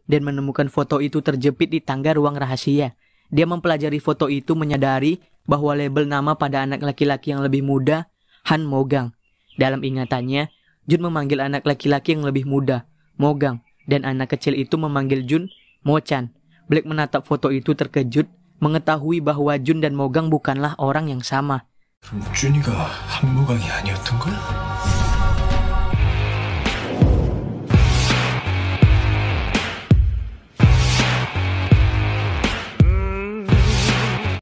dan menemukan foto itu terjepit di tangga ruang rahasia. Dia mempelajari foto itu menyadari bahwa label nama pada anak laki-laki yang lebih muda, Han Mogang. Dalam ingatannya, Jun memanggil anak laki-laki yang lebih muda, Mogang, dan anak kecil itu memanggil Jun, Mo-chan. Black menatap foto itu terkejut, mengetahui bahwa Jun dan Mogang bukanlah orang yang sama. 그럼 준이가 한모강이 아니었던 걸?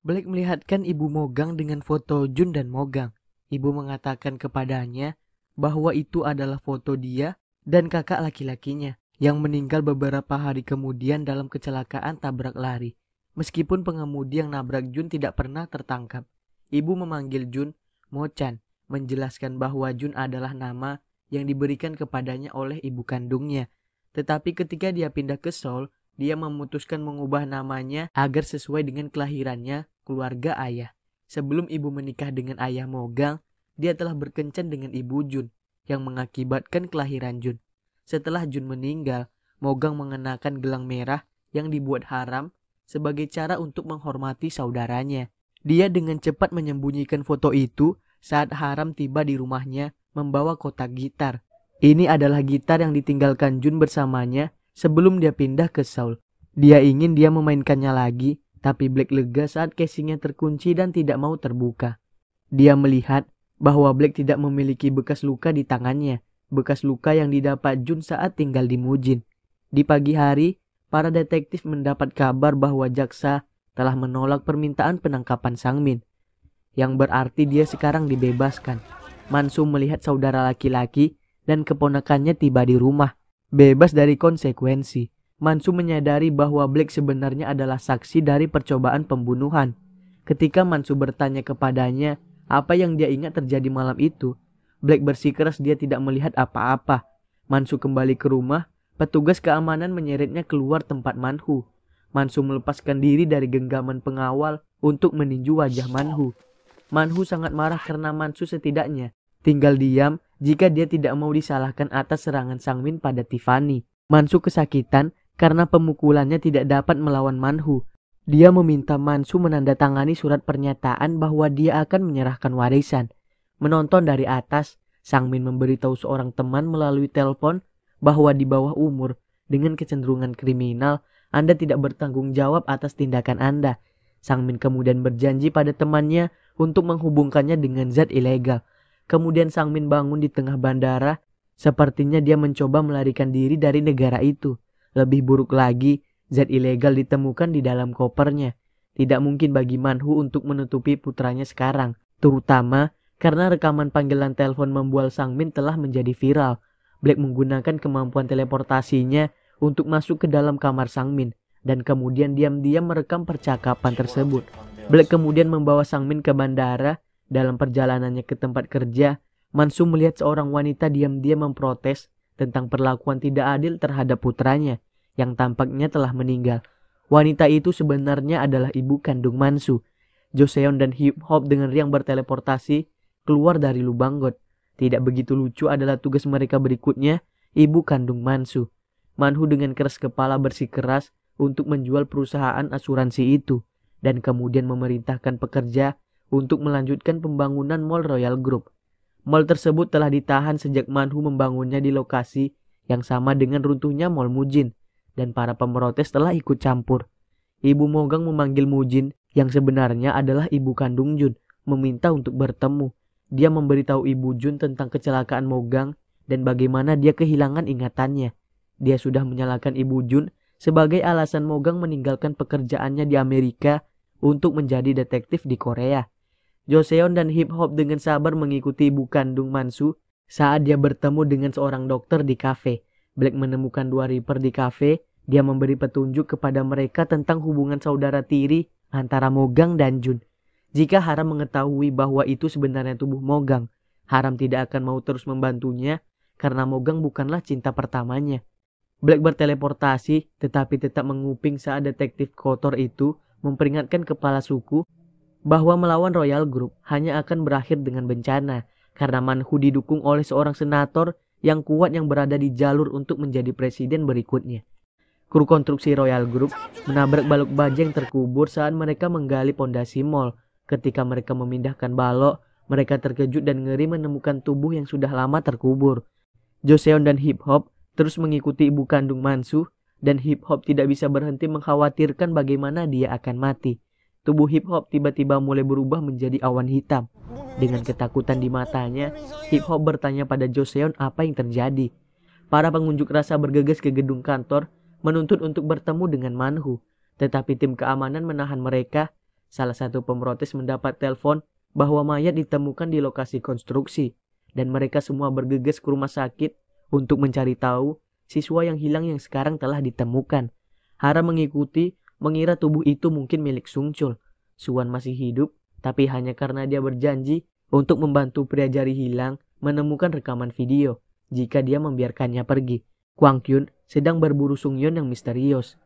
Black melihatkan ibu Mogang dengan foto Jun dan Mogang. Ibu mengatakan kepadanya bahwa itu adalah foto dia dan kakak laki-lakinya yang meninggal beberapa hari kemudian dalam kecelakaan tabrak lari. Meskipun pengemudi yang nabrak Jun tidak pernah tertangkap. Ibu memanggil Jun Mo-chan, menjelaskan bahwa Jun adalah nama yang diberikan kepadanya oleh ibu kandungnya. Tetapi ketika dia pindah ke Seoul, dia memutuskan mengubah namanya agar sesuai dengan kelahirannya, keluarga ayah. Sebelum ibu menikah dengan ayah Mogang, dia telah berkencan dengan ibu Jun, yang mengakibatkan kelahiran Jun. Setelah Jun meninggal, Mogang mengenakan gelang merah yang dibuat haram sebagai cara untuk menghormati saudaranya. Dia dengan cepat menyembunyikan foto itu saat Haram tiba di rumahnya membawa kotak gitar. Ini adalah gitar yang ditinggalkan Jun bersamanya sebelum dia pindah ke Seoul. Dia ingin dia memainkannya lagi, tapi Black lega saat casingnya terkunci dan tidak mau terbuka. Dia melihat bahwa Black tidak memiliki bekas luka di tangannya, bekas luka yang didapat Jun saat tinggal di Mujin. Di pagi hari, para detektif mendapat kabar bahwa jaksa telah menolak permintaan penangkapan Sangmin, yang berarti dia sekarang dibebaskan. Mansu melihat saudara laki-laki dan keponakannya tiba di rumah, bebas dari konsekuensi. Mansu menyadari bahwa Black sebenarnya adalah saksi dari percobaan pembunuhan. Ketika Mansu bertanya kepadanya apa yang dia ingat terjadi malam itu, Black bersikeras dia tidak melihat apa-apa. Mansu kembali ke rumah, petugas keamanan menyeretnya keluar tempat Manhu. Mansu melepaskan diri dari genggaman pengawal untuk meninju wajah Manhu. Manhu sangat marah karena Mansu setidaknya tinggal diam jika dia tidak mau disalahkan atas serangan Sangmin pada Tiffany. Mansu kesakitan karena pemukulannya tidak dapat melawan Manhu. Dia meminta Mansu menandatangani surat pernyataan bahwa dia akan menyerahkan warisan. Menonton dari atas, Sangmin memberitahu seorang teman melalui telepon bahwa di bawah umur dengan kecenderungan kriminal, Anda tidak bertanggung jawab atas tindakan Anda. Sangmin kemudian berjanji pada temannya untuk menghubungkannya dengan zat ilegal. Kemudian Sangmin bangun di tengah bandara. Sepertinya dia mencoba melarikan diri dari negara itu. Lebih buruk lagi, zat ilegal ditemukan di dalam kopernya. Tidak mungkin bagi Manhu untuk menutupi putranya sekarang. Terutama karena rekaman panggilan telepon membual Sangmin telah menjadi viral. Black menggunakan kemampuan teleportasinya untuk masuk ke dalam kamar Sangmin dan kemudian diam-diam merekam percakapan tersebut. Black kemudian membawa Sangmin ke bandara. Dalam perjalanannya ke tempat kerja, Mansu melihat seorang wanita diam-diam memprotes tentang perlakuan tidak adil terhadap putranya yang tampaknya telah meninggal. Wanita itu sebenarnya adalah ibu kandung Mansu. Joseon dan Hip Hop dengan riang berteleportasi keluar dari lubang got. Tidak begitu lucu adalah tugas mereka berikutnya, ibu kandung Mansu. Manhu dengan keras kepala bersikeras untuk menjual perusahaan asuransi itu dan kemudian memerintahkan pekerja untuk melanjutkan pembangunan Mall Royal Group. Mall tersebut telah ditahan sejak Manhu membangunnya di lokasi yang sama dengan runtuhnya Mall Mujin dan para pemrotes telah ikut campur. Ibu Mogang memanggil Mujin yang sebenarnya adalah ibu kandung Jun, meminta untuk bertemu. Dia memberitahu ibu Jun tentang kecelakaan Mogang dan bagaimana dia kehilangan ingatannya. Dia sudah menyalahkan ibu Jun sebagai alasan Mogang meninggalkan pekerjaannya di Amerika untuk menjadi detektif di Korea. Joseon dan Hip Hop dengan sabar mengikuti ibu kandung Mansu saat dia bertemu dengan seorang dokter di kafe. Black menemukan dua Reaper di kafe. Dia memberi petunjuk kepada mereka tentang hubungan saudara tiri antara Mogang dan Jun. Jika Haram mengetahui bahwa itu sebenarnya tubuh Mogang, Haram tidak akan mau terus membantunya karena Mogang bukanlah cinta pertamanya. Black berteleportasi tetapi tetap menguping saat detektif kotor itu memperingatkan kepala suku bahwa melawan Royal Group hanya akan berakhir dengan bencana karena Manhu didukung oleh seorang senator yang kuat yang berada di jalur untuk menjadi presiden berikutnya. Kru konstruksi Royal Group menabrak balok baja yang terkubur saat mereka menggali pondasi mall. Ketika mereka memindahkan balok, mereka terkejut dan ngeri menemukan tubuh yang sudah lama terkubur. Joseon dan Hip Hop terus mengikuti ibu kandung Mansu, dan Hip Hop tidak bisa berhenti mengkhawatirkan bagaimana dia akan mati. Tubuh Hip Hop tiba-tiba mulai berubah menjadi awan hitam. Dengan ketakutan di matanya, Hip Hop bertanya pada Joseon apa yang terjadi. Para pengunjuk rasa bergegas ke gedung kantor, menuntut untuk bertemu dengan Manhu. Tetapi tim keamanan menahan mereka. Salah satu pemrotes mendapat telepon bahwa mayat ditemukan di lokasi konstruksi. Dan mereka semua bergegas ke rumah sakit untuk mencari tahu siswa yang hilang yang sekarang telah ditemukan. Hara mengikuti, mengira tubuh itu mungkin milik Sungchul. Suwan masih hidup, tapi hanya karena dia berjanji untuk membantu pria jari hilang menemukan rekaman video jika dia membiarkannya pergi. Kwang Kyun sedang berburu Sung Yeon yang misterius.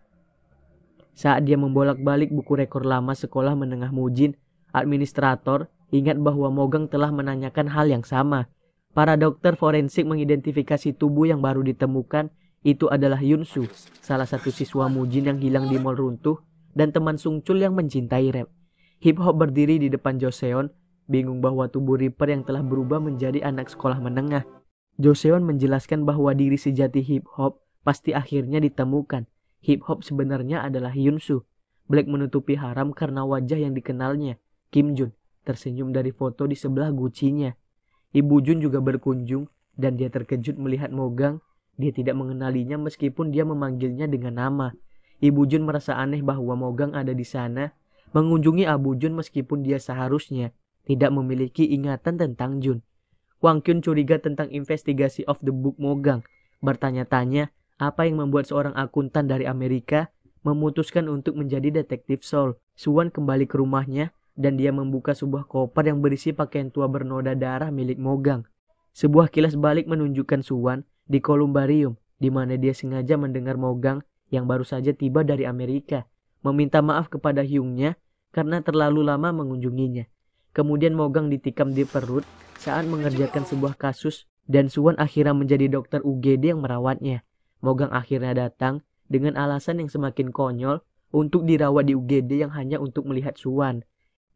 Saat dia membolak-balik buku rekor lama sekolah menengah Mujin, administrator ingat bahwa Mogang telah menanyakan hal yang sama. Para dokter forensik mengidentifikasi tubuh yang baru ditemukan itu adalah Yunsu, salah satu siswa Mujin yang hilang di mall runtuh dan teman Sungchul yang mencintai rap. Hip Hop berdiri di depan Joseon, bingung bahwa tubuh Reaper yang telah berubah menjadi anak sekolah menengah. Joseon menjelaskan bahwa diri sejati Hip Hop pasti akhirnya ditemukan. Hip Hop sebenarnya adalah Yunsu. Black menutupi Haram karena wajah yang dikenalnya, Kim Jun, tersenyum dari foto di sebelah gucinya. Ibu Jun juga berkunjung dan dia terkejut melihat Mogang. Dia tidak mengenalinya meskipun dia memanggilnya dengan nama. Ibu Jun merasa aneh bahwa Mogang ada di sana, mengunjungi Abu Jun meskipun dia seharusnya tidak memiliki ingatan tentang Jun. Kwang Kyun curiga tentang investigasi of the book Mogang, bertanya-tanya apa yang membuat seorang akuntan dari Amerika memutuskan untuk menjadi detektif Seoul. Suwan kembali ke rumahnya dan dia membuka sebuah koper yang berisi pakaian tua bernoda darah milik Mogang. Sebuah kilas balik menunjukkan Suwan di kolumbarium, di mana dia sengaja mendengar Mogang yang baru saja tiba dari Amerika meminta maaf kepada Hyungnya karena terlalu lama mengunjunginya. Kemudian Mogang ditikam di perut saat mengerjakan sebuah kasus dan Suwan akhirnya menjadi dokter UGD yang merawatnya. Mogang akhirnya datang dengan alasan yang semakin konyol untuk dirawat di UGD yang hanya untuk melihat Suwan.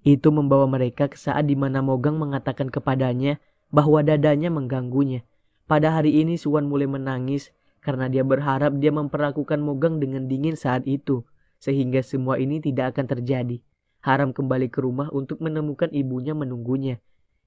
Itu membawa mereka ke saat di mana Mogang mengatakan kepadanya bahwa dadanya mengganggunya. Pada hari ini Suwan mulai menangis karena dia berharap dia memperlakukan Mogang dengan dingin saat itu, sehingga semua ini tidak akan terjadi. Haram kembali ke rumah untuk menemukan ibunya menunggunya.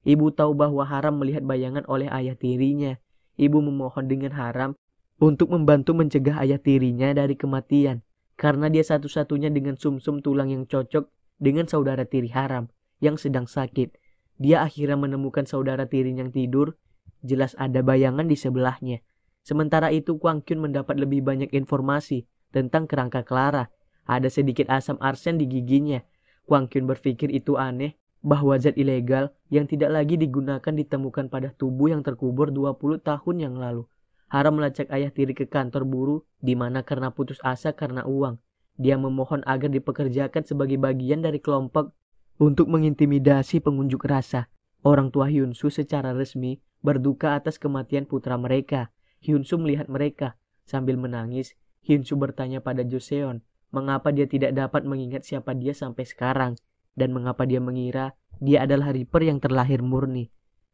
Ibu tahu bahwa Haram melihat bayangan oleh ayah tirinya. Ibu memohon dengan Haram untuk membantu mencegah ayah tirinya dari kematian, karena dia satu-satunya dengan sumsum tulang yang cocok dengan saudara tiri Haram yang sedang sakit. Dia akhirnya menemukan saudara tirinya yang tidur, jelas ada bayangan di sebelahnya. Sementara itu Kwang Kyun mendapat lebih banyak informasi tentang kerangka Clara. Ada sedikit asam arsen di giginya. Kwang Kyun berpikir itu aneh, bahwa zat ilegal yang tidak lagi digunakan ditemukan pada tubuh yang terkubur 20 tahun yang lalu. Haram melacak ayah tiri ke kantor buruh, di mana karena putus asa karena uang. Dia memohon agar dipekerjakan sebagai bagian dari kelompok untuk mengintimidasi pengunjuk rasa. Orang tua Hyunsu secara resmi berduka atas kematian putra mereka. Hyunsu melihat mereka. Sambil menangis, Hyunsu bertanya pada Joseon, mengapa dia tidak dapat mengingat siapa dia sampai sekarang, dan mengapa dia mengira dia adalah Reaper yang terlahir murni.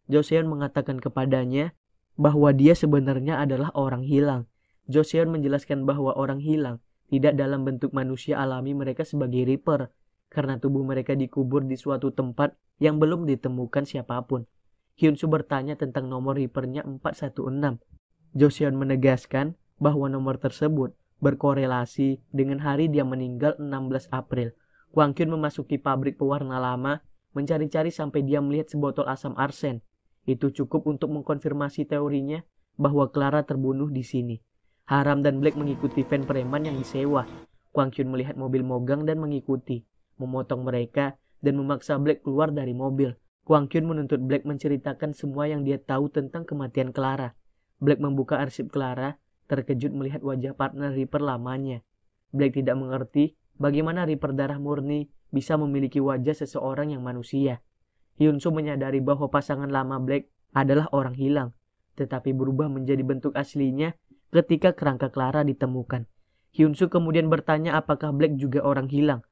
Joseon mengatakan kepadanya bahwa dia sebenarnya adalah orang hilang. Joseon menjelaskan bahwa orang hilang tidak dalam bentuk manusia alami mereka sebagai Reaper, karena tubuh mereka dikubur di suatu tempat yang belum ditemukan siapapun. Hyunsu bertanya tentang nomor Reapernya 416. Joseon menegaskan bahwa nomor tersebut berkorelasi dengan hari dia meninggal 16 April. Kwang Kyun memasuki pabrik pewarna lama, mencari-cari sampai dia melihat sebotol asam arsen. Itu cukup untuk mengkonfirmasi teorinya bahwa Clara terbunuh di sini. Haram dan Black mengikuti van preman yang disewa. Kwang Kyun melihat mobil Mogang dan mengikuti, memotong mereka dan memaksa Black keluar dari mobil. Kwang Kyun menuntut Black menceritakan semua yang dia tahu tentang kematian Clara. Black membuka arsip Clara, terkejut melihat wajah partner Reaper lamanya. Black tidak mengerti bagaimana Reaper darah murni bisa memiliki wajah seseorang yang manusia. Hyunsu menyadari bahwa pasangan lama Black adalah orang hilang, tetapi berubah menjadi bentuk aslinya ketika kerangka Clara ditemukan. Hyun-soo kemudian bertanya apakah Black juga orang hilang.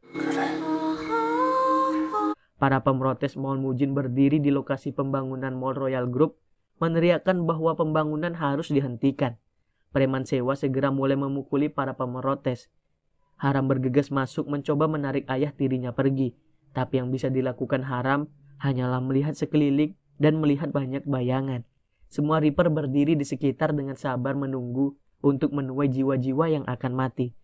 Para pemrotes Mall Mujin berdiri di lokasi pembangunan Mall Royal Group meneriakkan bahwa pembangunan harus dihentikan. Preman sewa segera mulai memukuli para pemrotes. Haram bergegas masuk mencoba menarik ayah tirinya pergi. Tapi yang bisa dilakukan Haram hanyalah melihat sekeliling dan melihat banyak bayangan. Semua Reaper berdiri di sekitar dengan sabar menunggu untuk menuai jiwa-jiwa yang akan mati.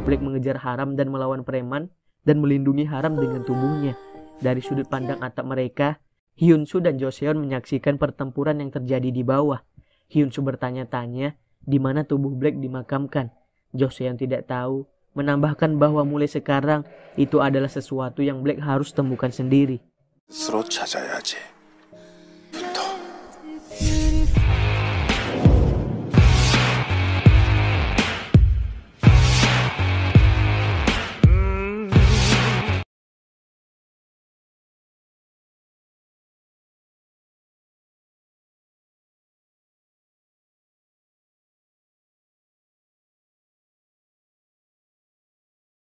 Black mengejar Haram dan melawan preman dan melindungi Haram dengan tubuhnya. Dari sudut pandang atap mereka, Hyun-soo dan Joseon menyaksikan pertempuran yang terjadi di bawah. Hyun-soo bertanya-tanya di mana tubuh Black dimakamkan. Joseon tidak tahu, menambahkan bahwa mulai sekarang itu adalah sesuatu yang Black harus temukan sendiri. 스스로 찾아야지.